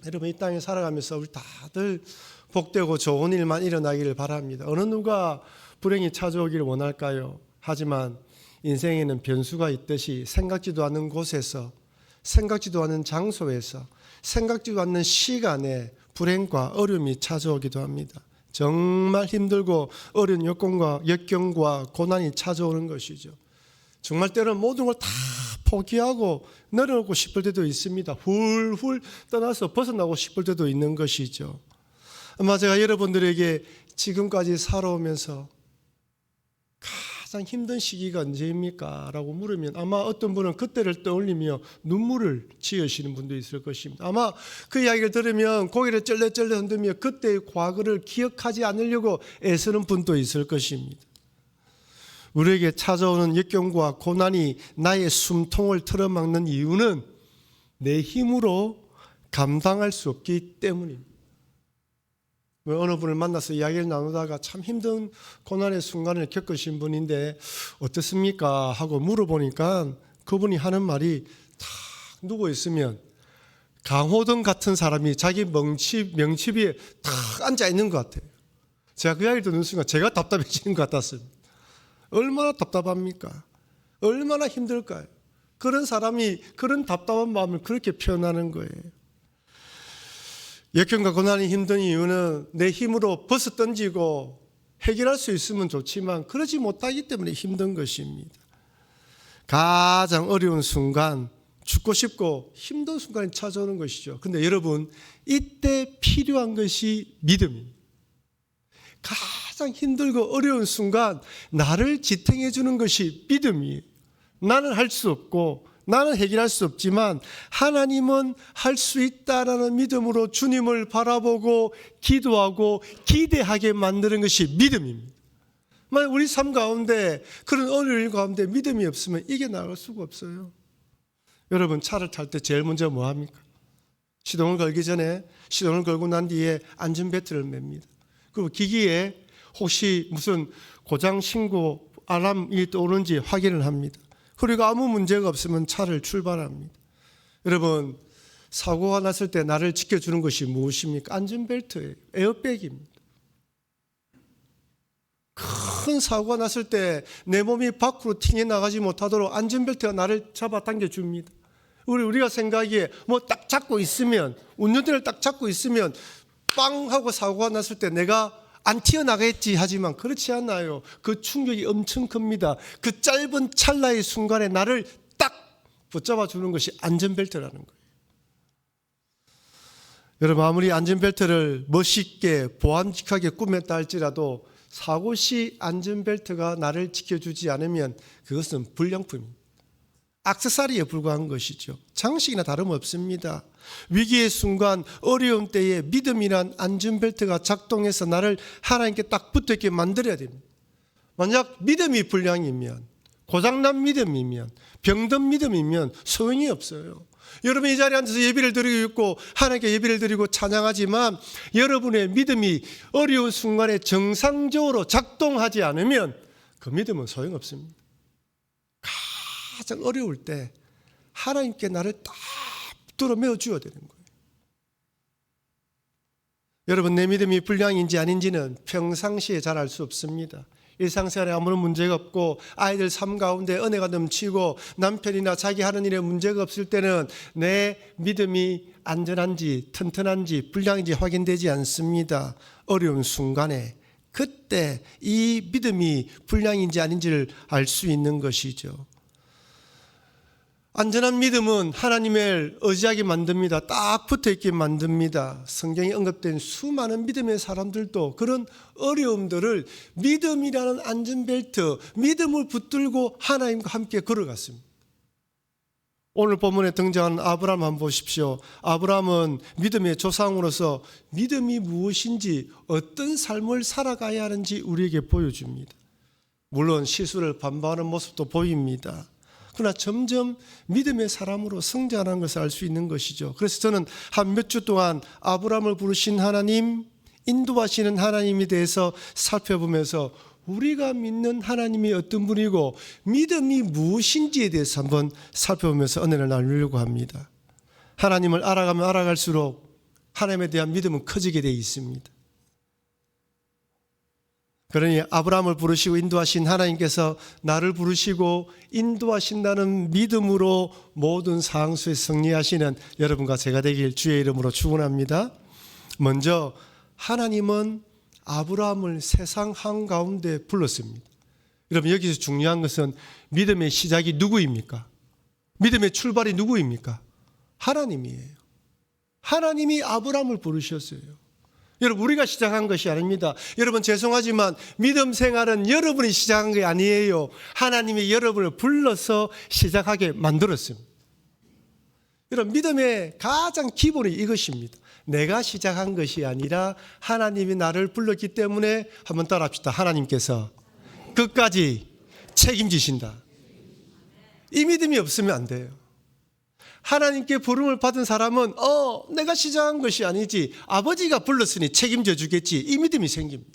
여러분 이 땅에 살아가면서 우리 다들 복되고 좋은 일만 일어나기를 바랍니다. 어느 누가 불행이 찾아오기를 원할까요? 하지만 인생에는 변수가 있듯이 생각지도 않는 곳에서, 생각지도 않는 장소에서, 생각지도 않는 시간에 불행과 어려움이 찾아오기도 합니다. 정말 힘들고 어려운 역경과 고난이 찾아오는 것이죠. 정말 때로는 모든 걸 다 포기하고 내려놓고 싶을 때도 있습니다. 훌훌 떠나서 벗어나고 싶을 때도 있는 것이죠. 아마 제가 여러분들에게 지금까지 살아오면서 가장 힘든 시기가 언제입니까? 라고 물으면 아마 어떤 분은 그때를 떠올리며 눈물을 지으시는 분도 있을 것입니다. 아마 그 이야기를 들으면 고개를 쩔레쩔레 흔들며 그때의 과거를 기억하지 않으려고 애쓰는 분도 있을 것입니다. 우리에게 찾아오는 역경과 고난이 나의 숨통을 틀어막는 이유는 내 힘으로 감당할 수 없기 때문입니다. 어느 분을 만나서 이야기를 나누다가 참 힘든 고난의 순간을 겪으신 분인데 어떻습니까? 하고 물어보니까 그분이 하는 말이 탁 누워있으면 강호동 같은 사람이 자기 명치 위에 탁 앉아있는 것 같아요. 제가 그 이야기를 듣는 순간 제가 답답해지는 것 같았습니다. 얼마나 답답합니까? 얼마나 힘들까요? 그런 사람이 그런 답답한 마음을 그렇게 표현하는 거예요. 역경과 고난이 힘든 이유는 내 힘으로 벗어 던지고 해결할 수 있으면 좋지만 그러지 못하기 때문에 힘든 것입니다. 가장 어려운 순간, 죽고 싶고 힘든 순간이 찾아오는 것이죠. 그런데 여러분, 이때 필요한 것이 믿음입니다. 가장 힘들고 어려운 순간 나를 지탱해 주는 것이 믿음이에요. 나는 할 수 없고 나는 해결할 수 없지만 하나님은 할 수 있다라는 믿음으로 주님을 바라보고 기도하고 기대하게 만드는 것이 믿음입니다. 만약 우리 삶 가운데 그런 어려운 일 가운데 믿음이 없으면 이겨나갈 수가 없어요. 여러분 차를 탈 때 제일 먼저 뭐 합니까? 시동을 걸기 전에 시동을 걸고 난 뒤에 안전벨트를 맵니다. 그리고 기기에 혹시 무슨 고장 신고 알람이 떠오는지 확인을 합니다. 그리고 아무 문제가 없으면 차를 출발합니다. 여러분 사고가 났을 때 나를 지켜주는 것이 무엇입니까? 안전벨트예요. 에어백입니다. 큰 사고가 났을 때 내 몸이 밖으로 튕겨나가지 못하도록 안전벨트가 나를 잡아당겨줍니다. 우리가 생각하기에 뭐 딱 잡고 있으면, 운전대를 딱 잡고 있으면 빵 하고 사고가 났을 때 내가 안 튀어나가겠지 하지만 그렇지 않아요. 그 충격이 엄청 큽니다. 그 짧은 찰나의 순간에 나를 딱 붙잡아 주는 것이 안전벨트라는 거예요. 여러분 아무리 안전벨트를 멋있게 보안직하게 꾸몄다 할지라도 사고 시 안전벨트가 나를 지켜주지 않으면 그것은 불량품입니다. 액세서리에 불과한 것이죠. 장식이나 다름없습니다. 위기의 순간 어려운 때에 믿음이란 안전벨트가 작동해서 나를 하나님께 딱 붙어있게 만들어야 됩니다. 만약 믿음이 불량이면, 고장난 믿음이면, 병든 믿음이면 소용이 없어요. 여러분 이 자리에 앉아서 예배를 드리고 있고 하나님께 예배를 드리고 찬양하지만 여러분의 믿음이 어려운 순간에 정상적으로 작동하지 않으면 그 믿음은 소용없습니다. 가장 어려울 때 하나님께 나를 딱 붙들어 메어주어야 되는 거예요. 여러분 내 믿음이 불량인지 아닌지는 평상시에 잘 알 수 없습니다. 일상생활에 아무런 문제가 없고 아이들 삶 가운데 은혜가 넘치고 남편이나 자기 하는 일에 문제가 없을 때는 내 믿음이 안전한지 튼튼한지 불량인지 확인되지 않습니다. 어려운 순간에 그때 이 믿음이 불량인지 아닌지를 알 수 있는 것이죠. 안전한 믿음은 하나님을 의지하게 만듭니다. 딱 붙어있게 만듭니다. 성경에 언급된 수많은 믿음의 사람들도 그런 어려움들을 믿음이라는 안전벨트, 믿음을 붙들고 하나님과 함께 걸어갔습니다. 오늘 본문에 등장한 아브라함 한번 보십시오. 아브라함은 믿음의 조상으로서 믿음이 무엇인지 어떤 삶을 살아가야 하는지 우리에게 보여줍니다. 물론 실수를 반박하는 모습도 보입니다. 그러나 점점 믿음의 사람으로 성장하는 것을 알 수 있는 것이죠. 그래서 저는 한 몇 주 동안 아브라함을 부르신 하나님, 인도하시는 하나님에 대해서 살펴보면서 우리가 믿는 하나님이 어떤 분이고 믿음이 무엇인지에 대해서 한번 살펴보면서 은혜를 나누려고 합니다. 하나님을 알아가면 알아갈수록 하나님에 대한 믿음은 커지게 되어 있습니다. 그러니 아브라함을 부르시고 인도하신 하나님께서 나를 부르시고 인도하신다는 믿음으로 모든 상황수에 승리하시는 여러분과 제가 되길 주의 이름으로 축원합니다. 먼저 하나님은 아브라함을 세상 한가운데 불렀습니다. 여러분, 여기서 중요한 것은 믿음의 시작이 누구입니까? 믿음의 출발이 누구입니까? 하나님이에요. 하나님이 아브라함을 부르셨어요. 여러분, 우리가 시작한 것이 아닙니다. 여러분, 죄송하지만 믿음 생활은 여러분이 시작한 게 아니에요. 하나님이 여러분을 불러서 시작하게 만들었습니다. 여러분, 믿음의 가장 기본이 이것입니다. 내가 시작한 것이 아니라 하나님이 나를 불렀기 때문에 한번 따라합시다. 하나님께서 끝까지 책임지신다. 이 믿음이 없으면 안 돼요. 하나님께 부름을 받은 사람은 내가 시작한 것이 아니지, 아버지가 불렀으니 책임져 주겠지, 이 믿음이 생깁니다.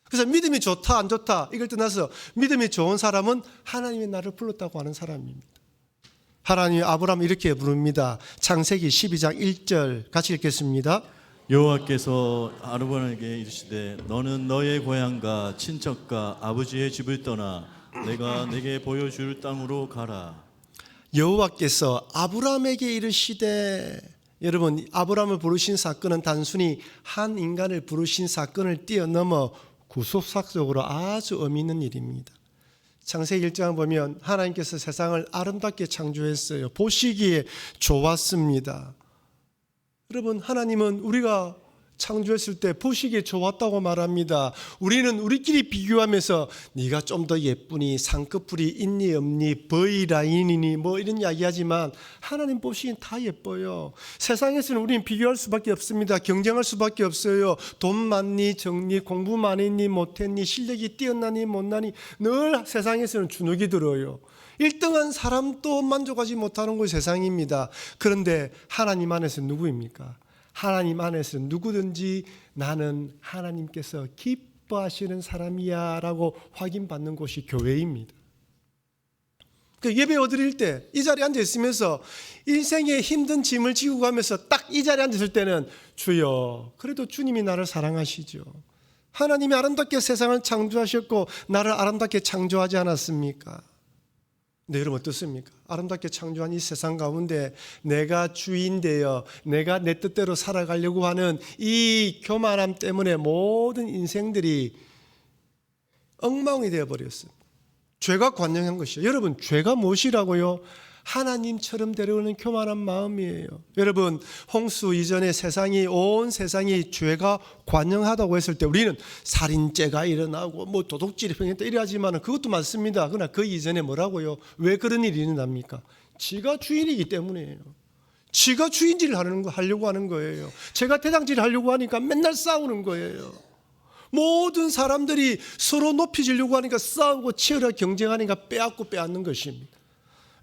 그래서 믿음이 좋다 안 좋다 이걸 떠나서 믿음이 좋은 사람은 하나님이 나를 불렀다고 하는 사람입니다. 하나님이 아브라함을 이렇게 부릅니다. 창세기 12장 1절 같이 읽겠습니다. 여호와께서 아브라함에게 이르시되 너는 너의 고향과 친척과 아버지의 집을 떠나 내가 내게 보여줄 땅으로 가라. 여호와께서 아브라함에게 이르시되, 여러분, 아브라함을 부르신 사건은 단순히 한 인간을 부르신 사건을 뛰어넘어 구속사적으로 아주 의미 있는 일입니다. 창세기 1장 보면 하나님께서 세상을 아름답게 창조했어요. 보시기에 좋았습니다. 여러분, 하나님은 우리가 창조했을 때 보시기에 좋았다고 말합니다. 우리는 우리끼리 비교하면서 네가 좀 더 예쁘니, 쌍꺼풀이 있니 없니, V라인이니 뭐 이런 이야기하지만 하나님 보시기엔 다 예뻐요. 세상에서는 우리는 비교할 수밖에 없습니다. 경쟁할 수밖에 없어요. 돈 많니 적니, 공부 많이 했니 못했니, 실력이 뛰어나니 못나니 늘 세상에서는 주눅이 들어요. 1등한 사람도 만족하지 못하는 것이 세상입니다. 그런데 하나님 안에서 누구입니까? 하나님 안에서 누구든지 나는 하나님께서 기뻐하시는 사람이야 라고 확인받는 곳이 교회입니다. 그 예배 드릴 때 이 자리에 앉아 있으면서 인생의 힘든 짐을 지고 가면서 딱 이 자리에 앉았을 때는 주여, 그래도 주님이 나를 사랑하시죠. 하나님이 아름답게 세상을 창조하셨고 나를 아름답게 창조하지 않았습니까? 네, 여러분 어떻습니까? 아름답게 창조한 이 세상 가운데 내가 주인 되어 내가 내 뜻대로 살아가려고 하는 이 교만함 때문에 모든 인생들이 엉망이 되어버렸습니다. 죄가 관영한 것이죠. 여러분, 죄가 무엇이라고요? 하나님처럼 되려는 교만한 마음이에요. 여러분, 홍수 이전에 온 세상이 죄가 관영하다고 했을 때 우리는 살인죄가 일어나고 뭐 도둑질이 평했다 이래야지만 그것도 맞습니다. 그러나 그 이전에 뭐라고요? 왜 그런 일이 일어납니까? 지가 주인이기 때문이에요. 지가 주인질을 하려고 하는 거예요. 제가 대장질을 하려고 하니까 맨날 싸우는 거예요. 모든 사람들이 서로 높이지려고 하니까 싸우고 치열하게 경쟁하니까 빼앗는 것입니다.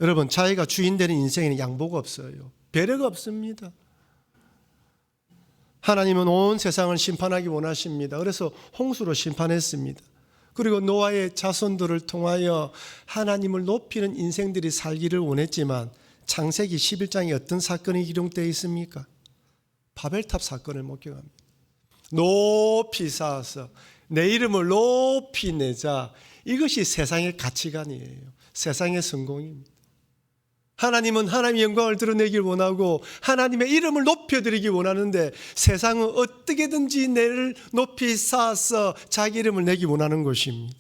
여러분, 자기가 주인 되는 인생에는 양보가 없어요. 배려가 없습니다. 하나님은 온 세상을 심판하기 원하십니다. 그래서 홍수로 심판했습니다. 그리고 노아의 자손들을 통하여 하나님을 높이는 인생들이 살기를 원했지만 창세기 11장에 어떤 사건이 기록되어 있습니까? 바벨탑 사건을 목격합니다. 높이 쌓아서 내 이름을 높이 내자, 이것이 세상의 가치관이에요. 세상의 성공입니다. 하나님은 하나님의 영광을 드러내길 원하고 하나님의 이름을 높여드리기 원하는데 세상은 어떻게든지 내를 높이 쌓아서 자기 이름을 내기 원하는 것입니다.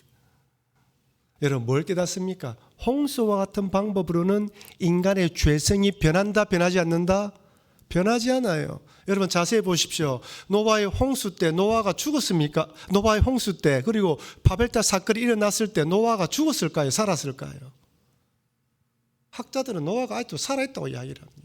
여러분, 뭘 깨닫습니까? 홍수와 같은 방법으로는 인간의 죄성이 변한다, 변하지 않는다? 변하지 않아요. 여러분, 자세히 보십시오. 노아의 홍수 때 노아가 죽었습니까? 노아의 홍수 때, 그리고 바벨탑 사건이 일어났을 때 노아가 죽었을까요? 살았을까요? 학자들은 노아가 아직도 살아있다고 이야기를 합니다.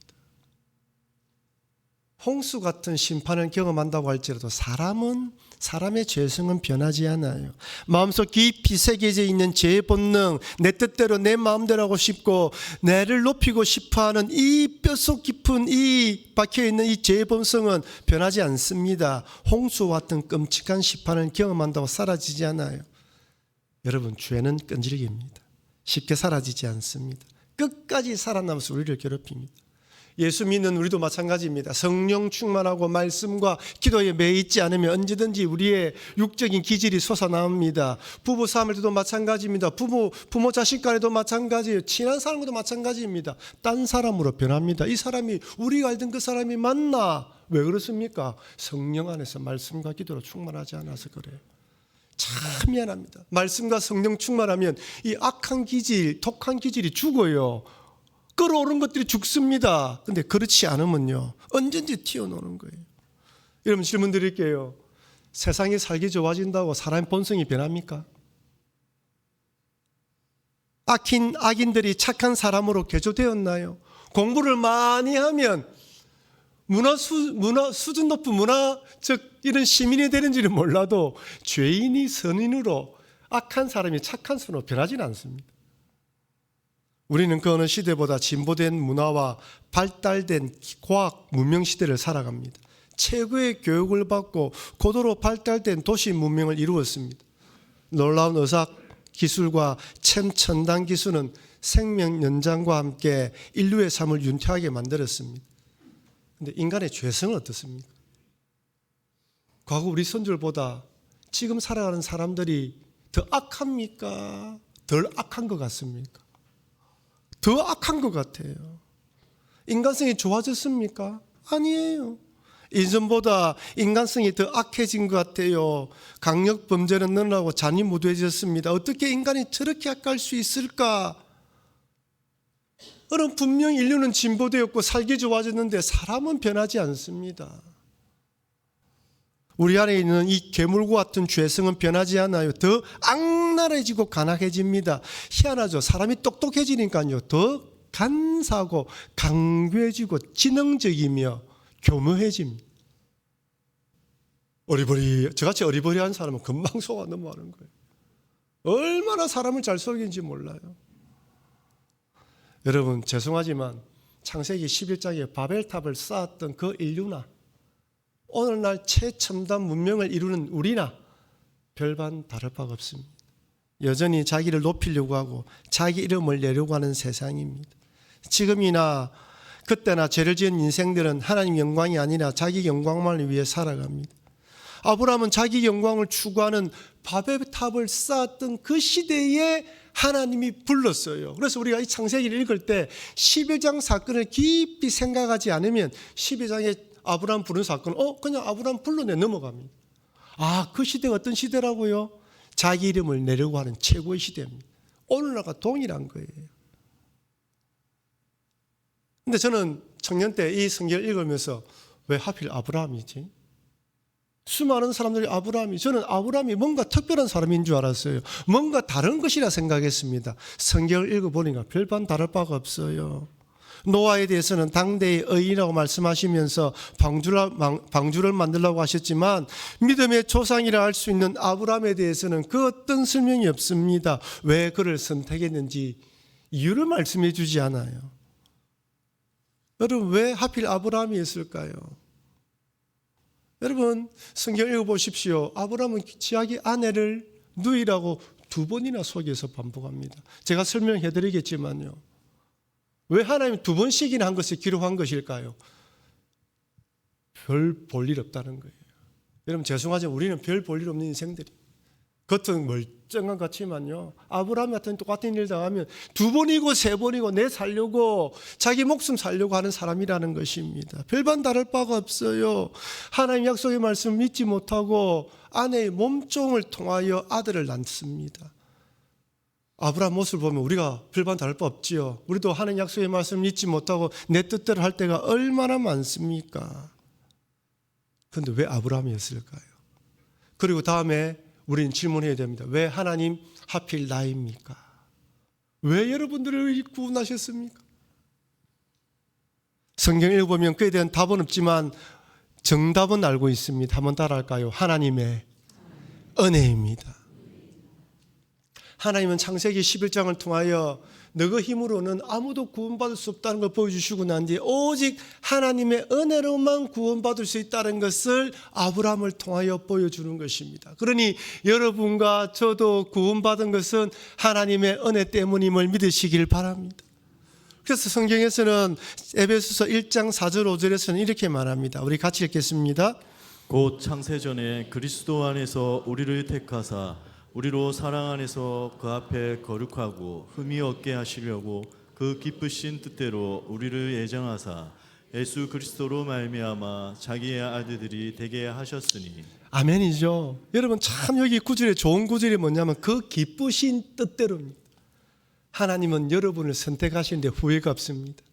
홍수 같은 심판을 경험한다고 할지라도 사람의 죄성은 변하지 않아요. 마음속 깊이 새겨져 있는 죄의 본능, 내 뜻대로 내 마음대로 하고 싶고 내를 높이고 싶어하는 이 뼛속 깊은 이 박혀있는 이 죄의 본성은 변하지 않습니다. 홍수와 같은 끔찍한 심판을 경험한다고 사라지지 않아요. 여러분, 죄는 끈질깁니다. 쉽게 사라지지 않습니다. 끝까지 살아남아서 우리를 괴롭힙니다. 예수 믿는 우리도 마찬가지입니다. 성령 충만하고 말씀과 기도에 매여 있지 않으면 언제든지 우리의 육적인 기질이 솟아나옵니다. 부부 싸움할 때도 마찬가지입니다. 부모 자식 간에도 마찬가지예요. 친한 사람과도 마찬가지입니다. 딴 사람으로 변합니다. 이 사람이 우리가 알던 그 사람이 맞나? 왜 그렇습니까? 성령 안에서 말씀과 기도로 충만하지 않아서 그래요. 참 미안합니다. 말씀과 성령 충만하면 이 악한 기질, 독한 기질이 죽어요. 끌어오른 것들이 죽습니다. 근데 그렇지 않으면요, 언제든지 튀어나오는 거예요. 여러분 질문 드릴게요. 세상이 살기 좋아진다고 사람의 본성이 변합니까? 악인들이 착한 사람으로 개조되었나요? 공부를 많이 하면 수준 높은 문화적 이런 시민이 되는지는 몰라도 죄인이 선인으로 악한 사람이 착한 선으로 변하지는 않습니다. 우리는 그 어느 시대보다 진보된 문화와 발달된 과학 문명 시대를 살아갑니다. 최고의 교육을 받고 고도로 발달된 도시 문명을 이루었습니다. 놀라운 의학 기술과 최첨단 기술은 생명 연장과 함께 인류의 삶을 윤택하게 만들었습니다. 그런데 인간의 죄성은 어떻습니까? 과거 우리 선조들보다 지금 살아가는 사람들이 더 악합니까? 덜 악한 것 같습니까? 더 악한 것 같아요. 인간성이 좋아졌습니까? 아니에요. 이전보다 인간성이 더 악해진 것 같아요. 강력 범죄는 늘어나고 잔인무도해졌습니다. 어떻게 인간이 저렇게 악할 수 있을까? 분명히 인류는 진보되었고 살기 좋아졌는데 사람은 변하지 않습니다. 우리 안에 있는 이 괴물과 같은 죄성은 변하지 않아요. 더 악랄해지고 간악해집니다. 희한하죠. 사람이 똑똑해지니까요, 더 간사하고 강교해지고 지능적이며 교묘해집니다. 저같이 어리버리한 사람은 금방 속아 넘어가는 거예요. 얼마나 사람을 잘 속이는지 몰라요. 여러분 죄송하지만 창세기 11장에 바벨탑을 쌓았던 그 인류나 오늘날 최첨단 문명을 이루는 우리나 별반 다를 바가 없습니다. 여전히 자기를 높이려고 하고 자기 이름을 내려고 하는 세상입니다. 지금이나 그때나 죄를 지은 인생들은 하나님 영광이 아니라 자기 영광만을 위해 살아갑니다. 아브라함은 자기 영광을 추구하는 바벨탑을 쌓았던 그 시대에 하나님이 불렀어요. 그래서 우리가 이 창세기를 읽을 때 11장 사건을 깊이 생각하지 않으면 12장에 아브라함 부른 사건, 그냥 아브라함 불러내 넘어갑니다. 그 시대가 어떤 시대라고요? 자기 이름을 내려고 하는 최고의 시대입니다. 오늘날과 동일한 거예요. 근데 저는 청년 때 이 성경을 읽으면서 왜 하필 아브라함이지? 수많은 사람들이 저는 아브라함이 뭔가 특별한 사람인 줄 알았어요. 뭔가 다른 것이라 생각했습니다. 성경을 읽어보니까 별반 다를 바가 없어요. 노아에 대해서는 당대의 의인이라고 말씀하시면서 방주를 만들라고 하셨지만 믿음의 조상이라 할 수 있는 아브라함에 대해서는 그 어떤 설명이 없습니다. 왜 그를 선택했는지 이유를 말씀해 주지 않아요. 여러분 왜 하필 아브라함이었을까요? 여러분 성경 읽어보십시오. 아브라함은 자기 아내를 누이라고 2번이나 속여서 반복합니다. 제가 설명해 드리겠지만요. 왜 하나님이 2번씩이나 한 것을 기록한 것일까요? 별 볼 일 없다는 거예요. 여러분 죄송하지만 우리는 별 볼 일 없는 인생들이 겉은 멀쩡한 것 같지만요, 아브라함 같은 똑같은 일 당하면 2번이고 3번이고 내 살려고 자기 목숨 살려고 하는 사람이라는 것입니다. 별반 다를 바가 없어요. 하나님 약속의 말씀을 믿지 못하고 아내의 몸종을 통하여 아들을 낳습니다. 아브라함 모습을 보면 우리가 별반 다를 바 없지요. 우리도 하나님 약속의 말씀을 믿지 못하고 내 뜻대로 할 때가 얼마나 많습니까? 그런데 왜 아브라함이었을까요? 그리고 다음에 우리는 질문해야 됩니다. 왜 하나님 하필 나입니까? 왜 여러분들을 구원하셨습니까? 성경 읽어보면 그에 대한 답은 없지만 정답은 알고 있습니다. 한번 따라할까요? 하나님의 은혜입니다. 하나님은 창세기 11장을 통하여 너의 힘으로는 아무도 구원받을 수 없다는 걸 보여주시고 난 뒤에 오직 하나님의 은혜로만 구원받을 수 있다는 것을 아브라함을 통하여 보여주는 것입니다. 그러니 여러분과 저도 구원받은 것은 하나님의 은혜 때문임을 믿으시길 바랍니다. 그래서 성경에서는 에베소서 1장 4절 5절에서는 이렇게 말합니다. 우리 같이 읽겠습니다. 곧 창세전에 그리스도 안에서 우리를 택하사 우리로 사랑 안에서 그 앞에 거룩하고 흠이 없게 하시려고 그 기쁘신 뜻대로 우리를 예정하사 예수 그리스도로 말미암아 자기의 아들들이 되게 하셨으니. 아멘이죠. 여러분 참 여기 구절에 좋은 구절이 뭐냐면 그 기쁘신 뜻대로입니다. 하나님은 여러분을 선택하시는데 후회가 없습니다.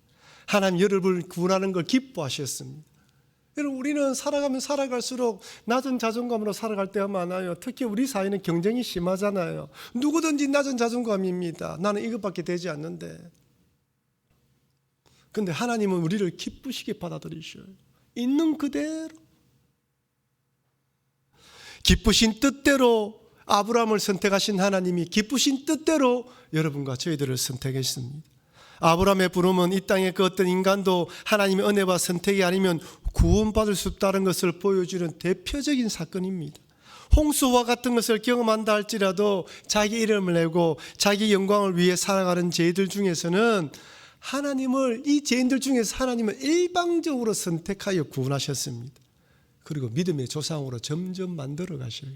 하나님 여러분을 구원하는 걸 기뻐하셨습니다. 여러분 우리는 살아가면 살아갈수록 낮은 자존감으로 살아갈 때가 많아요. 특히 우리 사회는 경쟁이 심하잖아요. 누구든지 낮은 자존감입니다. 나는 이것밖에 되지 않는데. 근데 하나님은 우리를 기쁘시게 받아들이셔요. 있는 그대로. 기쁘신 뜻대로 아브라함을 선택하신 하나님이 기쁘신 뜻대로 여러분과 저희들을 선택했습니다. 아브라함의 부름은 이 땅의 그 어떤 인간도 하나님의 은혜와 선택이 아니면 구원받을 수 없다는 것을 보여주는 대표적인 사건입니다. 홍수와 같은 것을 경험한다 할지라도 자기 이름을 내고 자기 영광을 위해 살아가는 죄인들 중에서는 이 죄인들 중에서 하나님은 일방적으로 선택하여 구원하셨습니다. 그리고 믿음의 조상으로 점점 만들어 가셔요.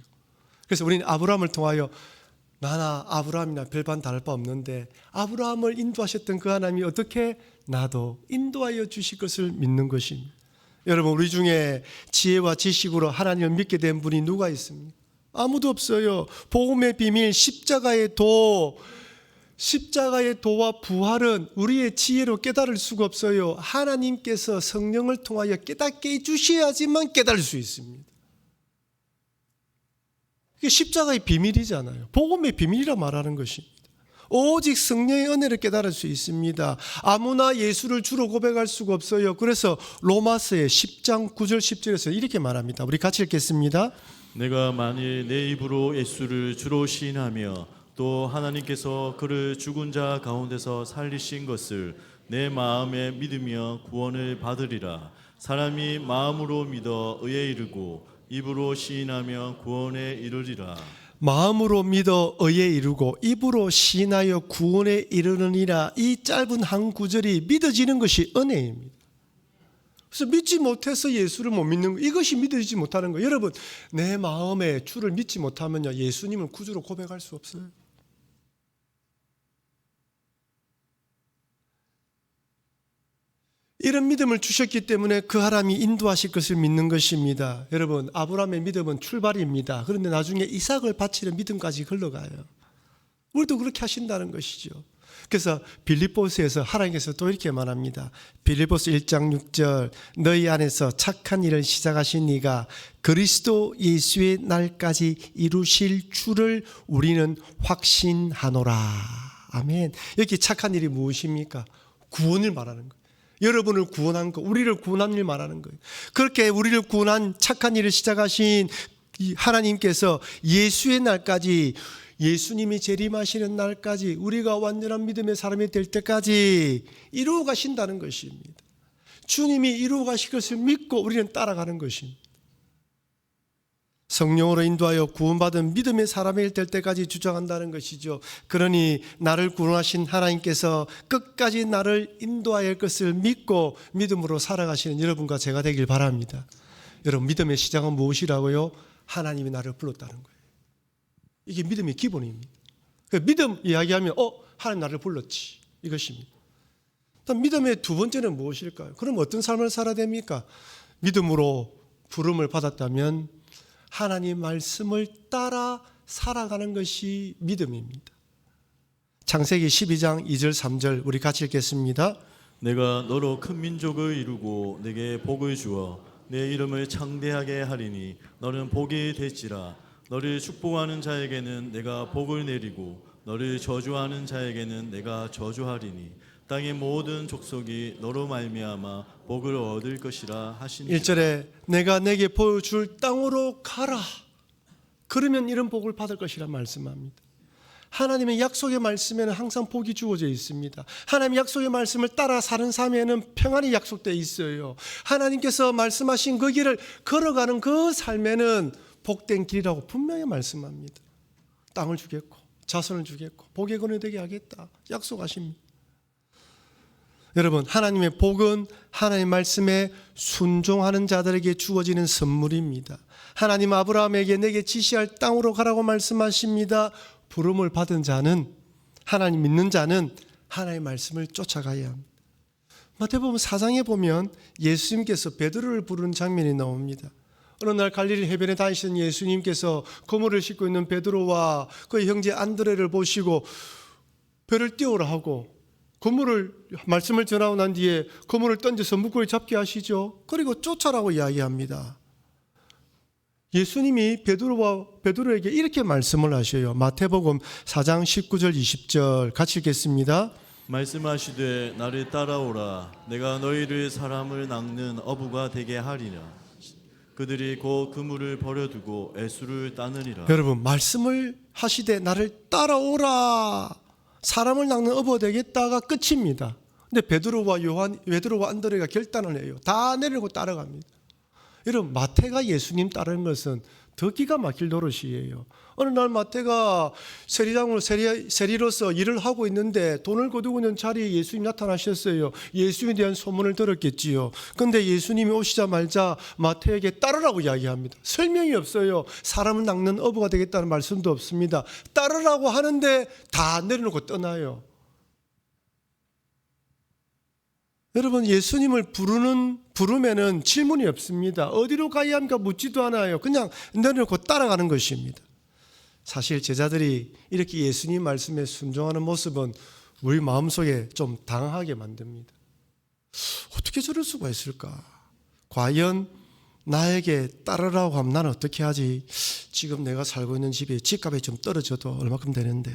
그래서 우리는 아브라함을 통하여 나나 아브라함이나 별반 다를 바 없는데 아브라함을 인도하셨던 그 하나님이 어떻게 나도 인도하여 주실 것을 믿는 것입니다. 여러분 우리 중에 지혜와 지식으로 하나님을 믿게 된 분이 누가 있습니까? 아무도 없어요. 복음의 비밀 십자가의 도와 부활은 우리의 지혜로 깨달을 수가 없어요. 하나님께서 성령을 통하여 깨닫게 해주셔야지만 깨달을 수 있습니다. 이게 십자가의 비밀이잖아요. 복음의 비밀이라 말하는 것입니다. 오직 성령의 은혜를 깨달을 수 있습니다. 아무나 예수를 주로 고백할 수가 없어요. 그래서 로마서의 10장 9절 10절에서 이렇게 말합니다. 우리 같이 읽겠습니다. 내가 만일 내 입으로 예수를 주로 시인하며 또 하나님께서 그를 죽은 자 가운데서 살리신 것을 내 마음에 믿으며 구원을 받으리라. 사람이 마음으로 믿어 의에 이르고 입으로 시인하며 구원에 이르리라. 마음으로 믿어 의에 이르고 입으로 시인하여 구원에 이르느니라. 이 짧은 한 구절이 믿어지는 것이 은혜입니다. 그래서 믿지 못해서 예수를 못 믿는 거, 이것이 믿어지지 못하는 거예요. 여러분 내 마음에 주를 믿지 못하면요 예수님을 구주로 고백할 수 없어요. 이런 믿음을 주셨기 때문에 그 하나님이 인도하실 것을 믿는 것입니다. 여러분 아브라함의 믿음은 출발입니다. 그런데 나중에 이삭을 바치는 믿음까지 흘러가요. 우리도 그렇게 하신다는 것이죠. 그래서 빌립보서에서 하나님께서 또 이렇게 말합니다. 빌립보서 1장 6절 너희 안에서 착한 일을 시작하신 이가 그리스도 예수의 날까지 이루실 줄을 우리는 확신하노라. 아멘. 여기 착한 일이 무엇입니까? 구원을 말하는 거예요. 여러분을 구원한 거, 우리를 구원한 일 말하는 거예요. 그렇게 우리를 구원한 착한 일을 시작하신 하나님께서 예수의 날까지, 예수님이 재림하시는 날까지 우리가 완전한 믿음의 사람이 될 때까지 이루어 가신다는 것입니다. 주님이 이루어 가실 것을 믿고 우리는 따라가는 것입니다. 성령으로 인도하여 구원받은 믿음의 사람이 될 때까지 주장한다는 것이죠. 그러니 나를 구원하신 하나님께서 끝까지 나를 인도하여 할 것을 믿고 믿음으로 살아가시는 여러분과 제가 되길 바랍니다. 여러분 믿음의 시작은 무엇이라고요? 하나님이 나를 불렀다는 거예요. 이게 믿음의 기본입니다. 믿음 이야기하면 하나님 나를 불렀지 이것입니다. 믿음의 두 번째는 무엇일까요? 그럼 어떤 삶을 살아야 됩니까? 믿음으로 부름을 받았다면 하나님 말씀을 따라 살아가는 것이 믿음입니다. 창세기 12장 2절 3절 우리 같이 읽겠습니다. 내가 너로 큰 민족을 이루고 내게 복을 주어 내 이름을 창대하게 하리니 너는 복이 될지라. 너를 축복하는 자에게는 내가 복을 내리고 너를 저주하는 자에게는 내가 저주하리니 땅의 모든 족속이 너로 말미암아 복을 얻을 것이라 하시니. 1절에 내가 내게 보여줄 땅으로 가라. 그러면 이런 복을 받을 것이라 말씀합니다. 하나님의 약속의 말씀에는 항상 복이 주어져 있습니다. 하나님의 약속의 말씀을 따라 사는 삶에는 평안이 약속되어 있어요. 하나님께서 말씀하신 그 길을 걸어가는 그 삶에는 복된 길이라고 분명히 말씀합니다. 땅을 주겠고 자손을 주겠고 복의 근원 되게 하겠다 약속하십니다. 여러분, 하나님의 복은 하나님의 말씀에 순종하는 자들에게 주어지는 선물입니다. 하나님 아브라함에게 내게 지시할 땅으로 가라고 말씀하십니다. 부름을 받은 자는, 하나님 믿는 자는 하나님의 말씀을 쫓아가야 합니다. 마태복음 4장에 보면 예수님께서 베드로를 부르는 장면이 나옵니다. 어느 날 갈릴리 해변에 다니시던 예수님께서 그물을 싣고 있는 베드로와 그의 형제 안드레를 보시고 배를 띄우라 하고 그물을, 말씀을 전하고 난 뒤에 그물을 던져서 물고기 잡게 하시죠. 그리고 쫓아라고 이야기합니다. 예수님이 베드로에게 이렇게 말씀을 하셔요. 마태복음 4장 19절 20절 같이 읽겠습니다. 말씀하시되 나를 따라오라. 내가 너희를 사람을 낚는 어부가 되게 하리라. 그들이 곧 그물을 버려두고 애수를 따느니라. 여러분, 말씀을 하시되 나를 따라오라. 사람을 낚는 어부가 되겠다가 끝입니다. 근데 베드로와 안드레가 결단을 해요. 다 내리고 따라갑니다. 여러분, 마태가 예수님 따르는 것은 더 기가 막힐 노릇이에요. 어느 날 마태가 세리로서 일을 하고 있는데 돈을 거두고 있는 자리에 예수님이 나타나셨어요. 예수님에 대한 소문을 들었겠지요. 그런데 예수님이 오시자마자 마태에게 따르라고 이야기합니다. 설명이 없어요. 사람을 낚는 어부가 되겠다는 말씀도 없습니다. 따르라고 하는데 다 내려놓고 떠나요. 여러분, 예수님을 부르면은 질문이 없습니다. 어디로 가야 합니까? 묻지도 않아요. 그냥 내려놓고 따라가는 것입니다. 사실 제자들이 이렇게 예수님 말씀에 순종하는 모습은 우리 마음속에 좀 당황하게 만듭니다. 어떻게 저럴 수가 있을까? 과연 나에게 따르라고 하면 나는 어떻게 하지? 지금 내가 살고 있는 집에 집값이 좀 떨어져도 얼마큼 되는데,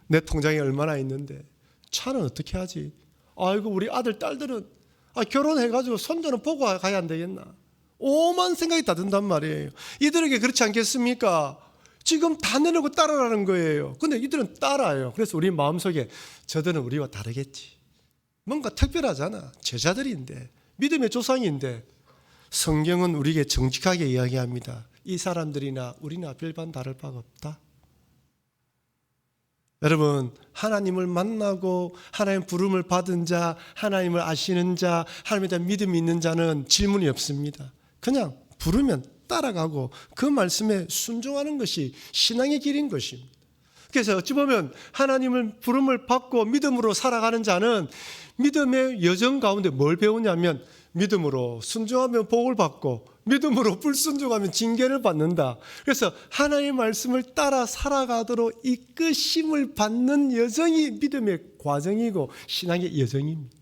내 통장에 얼마나 있는데, 차는 어떻게 하지? 아이고, 우리 아들 딸들은 결혼해가지고 손자는 보고 가야 안 되겠나? 오만 생각이 다 든단 말이에요. 이들에게 그렇지 않겠습니까? 지금 다 내놓고 따라라는 거예요. 근데 이들은 따라요. 그래서 우리 마음속에 저들은 우리와 다르겠지. 뭔가 특별하잖아. 제자들인데, 믿음의 조상인데. 성경은 우리에게 정직하게 이야기합니다. 이 사람들이나 우리나 별반 다를 바가 없다. 여러분, 하나님을 만나고 하나님 부름을 받은 자, 하나님을 아시는 자, 하나님에 대한 믿음이 있는 자는 질문이 없습니다. 그냥 부르면 따라가고 그 말씀에 순종하는 것이 신앙의 길인 것입니다. 그래서 어찌 보면 하나님을 부름을 받고 믿음으로 살아가는 자는 믿음의 여정 가운데 뭘 배우냐면, 믿음으로 순종하면 복을 받고 믿음으로 불순종하면 징계를 받는다. 그래서 하나님의 말씀을 따라 살아가도록 이끄심을 받는 여정이 믿음의 과정이고 신앙의 여정입니다.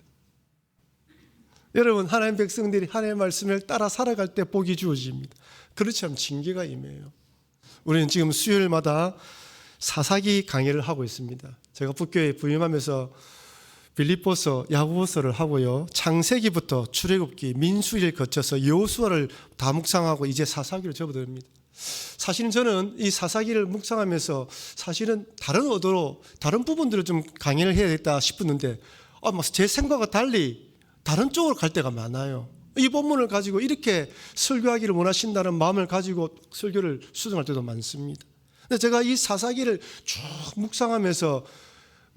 여러분, 하나님 백성들이 하나님의 말씀을 따라 살아갈 때 복이 주어집니다. 그렇지 않으면 징계가 임해요. 우리는 지금 수요일마다 사사기 강의를 하고 있습니다. 제가 북교에 부임하면서 빌립보서, 야고보서를 하고요, 창세기부터 출애굽기, 민수기를 거쳐서 여호수아를 다 묵상하고 이제 사사기를 접어듭니다. 사실은 저는 이 사사기를 묵상하면서 사실은 다른 의도로 다른 부분들을 좀 강의를 해야겠다 싶었는데 제 생각과 달리 다른 쪽으로 갈 때가 많아요. 이 본문을 가지고 이렇게 설교하기를 원하신다는 마음을 가지고 설교를 수정할 때도 많습니다. 근데 제가 이 사사기를 쭉 묵상하면서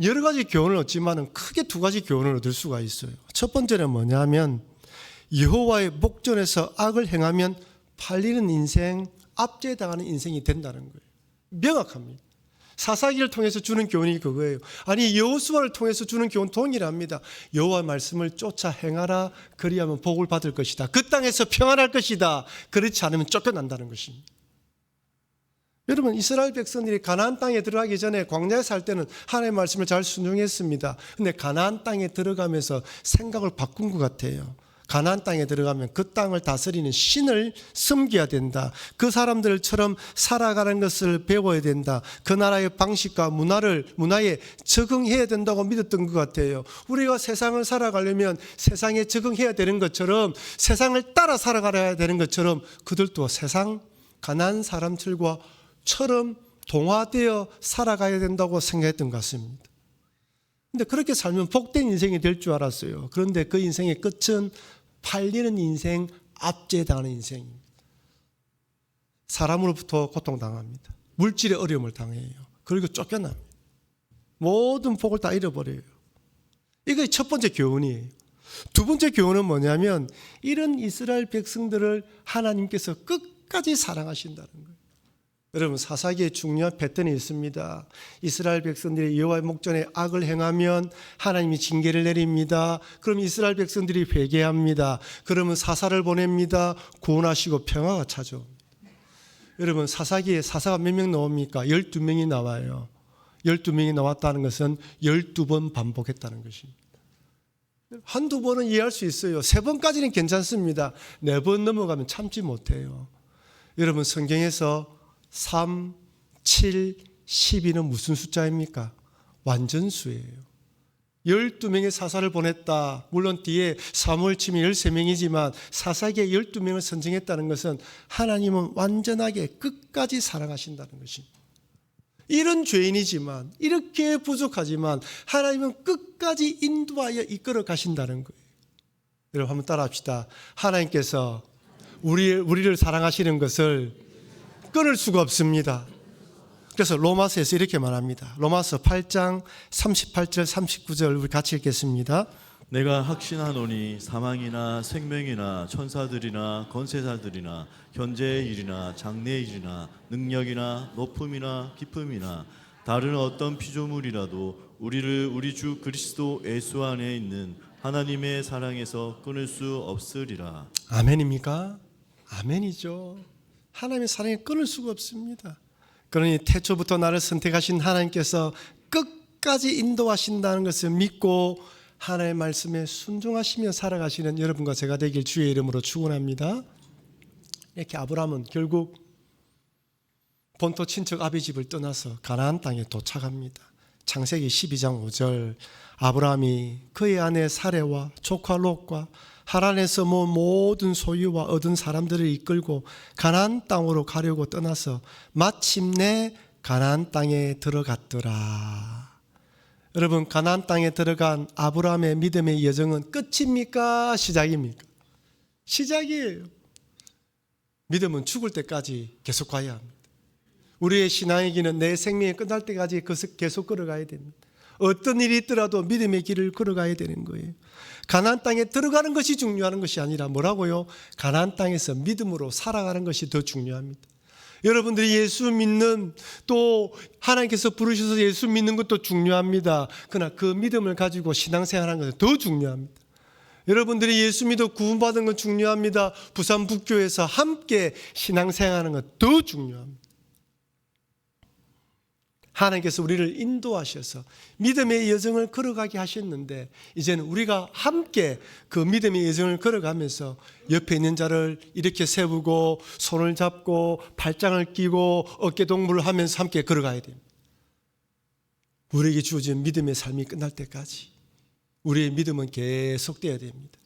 여러 가지 교훈을 얻지만은 크게 두 가지 교훈을 얻을 수가 있어요. 첫 번째는 뭐냐면, 여호와의 목전에서 악을 행하면 팔리는 인생, 압제당하는 인생이 된다는 거예요. 명확합니다. 사사기를 통해서 주는 교훈이 그거예요. 아니, 여호수아를 통해서 주는 교훈 동일합니다. 여호와의 말씀을 쫓아 행하라. 그리하면 복을 받을 것이다. 그 땅에서 평안할 것이다. 그렇지 않으면 쫓겨난다는 것입니다. 여러분, 이스라엘 백성들이 가나안 땅에 들어가기 전에 광야에 살 때는 하나님의 말씀을 잘 순종했습니다. 그런데 가나안 땅에 들어가면서 생각을 바꾼 것 같아요. 가나안 땅에 들어가면 그 땅을 다스리는 신을 섬겨야 된다. 그 사람들처럼 살아가는 것을 배워야 된다. 그 나라의 방식과 문화에 적응해야 된다고 믿었던 것 같아요. 우리가 세상을 살아가려면 세상에 적응해야 되는 것처럼, 세상을 따라 살아가야 되는 것처럼 그들도 세상 가나안 사람들과 처럼 동화되어 살아가야 된다고 생각했던 것 같습니다. 그런데 그렇게 살면 복된 인생이 될 줄 알았어요. 그런데 그 인생의 끝은 팔리는 인생, 압제당하는 인생입니다. 사람으로부터 고통당합니다. 물질의 어려움을 당해요. 그리고 쫓겨납니다. 모든 복을 다 잃어버려요. 이게 첫 번째 교훈이에요. 두 번째 교훈은 뭐냐면 이런 이스라엘 백성들을 하나님께서 끝까지 사랑하신다는 거예요. 여러분, 사사기에 중요한 패턴이 있습니다. 이스라엘 백성들이 여호와의 목전에 악을 행하면 하나님이 징계를 내립니다. 그럼 이스라엘 백성들이 회개합니다. 그러면 사사를 보냅니다. 구원하시고 평화가 찾아옵니다. 여러분, 사사기에 사사가 몇 명 나옵니까? 12명이 나와요. 12명이 나왔다는 것은 12번 반복했다는 것입니다. 한두 번은 이해할 수 있어요. 3번까지는 괜찮습니다. 4번 넘어가면 참지 못해요. 여러분, 성경에서 3, 7, 12는 무슨 숫자입니까? 완전수예요. 12명의 사사를 보냈다. 물론 뒤에 사무엘 치면 13명이지만 사사기에 12명을 선정했다는 것은 하나님은 완전하게 끝까지 사랑하신다는 것입니다. 이런 죄인이지만, 이렇게 부족하지만 하나님은 끝까지 인도하여 이끌어 가신다는 거예요. 여러분, 한번 따라합시다. 하나님께서 우리를 사랑하시는 것을 끊을 수가 없습니다. 그래서 로마서에서 이렇게 말합니다. 로마서 8장 38절 39절 우리 같이 읽겠습니다. 내가 확신하노니 사망이나 생명이나 천사들이나 권세자들이나 현재의 일이나 장래의 일이나 능력이나 높음이나 깊음이나 다른 어떤 피조물이라도 우리를 우리 주 그리스도 예수 안에 있는 하나님의 사랑에서 끊을 수 없으리라. 아멘입니까? 아멘이죠. 하나님의 사랑에 끊을 수가 없습니다. 그러니 태초부터 나를 선택하신 하나님께서 끝까지 인도하신다는 것을 믿고 하나님의 말씀에 순종하시며 살아가시는 여러분과 제가 되길 주의 이름으로 축원합니다. 이렇게 아브라함은 결국 본토 친척 아비 집을 떠나서 가나안 땅에 도착합니다. 창세기 12장 5절 아브라함이 그의 아내 사레와 조카 롯과 하란에서 모은 모든 소유와 얻은 사람들을 이끌고 가나안 땅으로 가려고 떠나서 마침내 가나안 땅에 들어갔더라. 여러분, 가나안 땅에 들어간 아브라함의 믿음의 여정은 끝입니까? 시작입니까? 시작이에요. 믿음은 죽을 때까지 계속 가야 합니다. 우리의 신앙의 길은 내 생명이 끝날 때까지 계속 걸어가야 됩니다. 어떤 일이 있더라도 믿음의 길을 걸어가야 되는 거예요. 가나안 땅에 들어가는 것이 중요한 것이 아니라 뭐라고요? 가나안 땅에서 믿음으로 살아가는 것이 더 중요합니다. 여러분들이 예수 믿는, 또 하나님께서 부르셔서 예수 믿는 것도 중요합니다. 그러나 그 믿음을 가지고 신앙생활하는 것은 더 중요합니다. 여러분들이 예수 믿어 구원받은 건 중요합니다. 부산 북교에서 함께 신앙생활하는 건 더 중요합니다. 하나님께서 우리를 인도하셔서 믿음의 여정을 걸어가게 하셨는데, 이제는 우리가 함께 그 믿음의 여정을 걸어가면서 옆에 있는 자를 이렇게 세우고 손을 잡고 팔짱을 끼고 어깨 동무를 하면서 함께 걸어가야 됩니다. 우리에게 주어진 믿음의 삶이 끝날 때까지 우리의 믿음은 계속돼야 됩니다.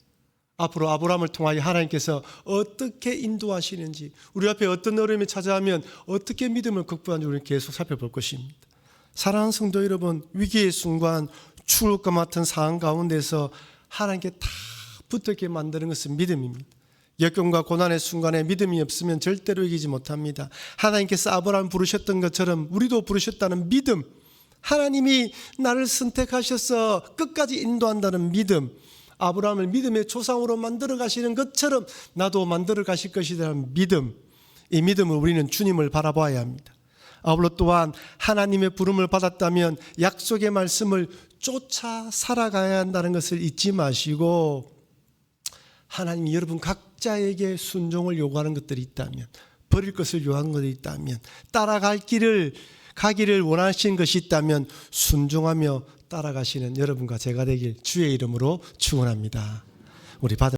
앞으로 아브라함을 통하여 하나님께서 어떻게 인도하시는지, 우리 앞에 어떤 어려움이 찾아오면 어떻게 믿음을 극복하는지 우리는 계속 살펴볼 것입니다. 사랑하는 성도 여러분, 위기의 순간, 죽을 것 같은 상황 가운데서 하나님께 다 붙게 만드는 것은 믿음입니다. 역경과 고난의 순간에 믿음이 없으면 절대로 이기지 못합니다. 하나님께서 아브라함 부르셨던 것처럼 우리도 부르셨다는 믿음, 하나님이 나를 선택하셔서 끝까지 인도한다는 믿음, 아브라함을 믿음의 조상으로 만들어 가시는 것처럼 나도 만들어 가실 것이라는 믿음, 이 믿음을 우리는 주님을 바라봐야 합니다. 아울러 또한 하나님의 부름을 받았다면 약속의 말씀을 쫓아 살아가야 한다는 것을 잊지 마시고, 하나님이 여러분 각자에게 순종을 요구하는 것들이 있다면, 버릴 것을 요구하는 것이 있다면, 따라갈 길을 가기를 원하시는 것이 있다면 순종하며 따라가시는 여러분과 제가 되길 주의 이름으로 축원합니다. 우리 받은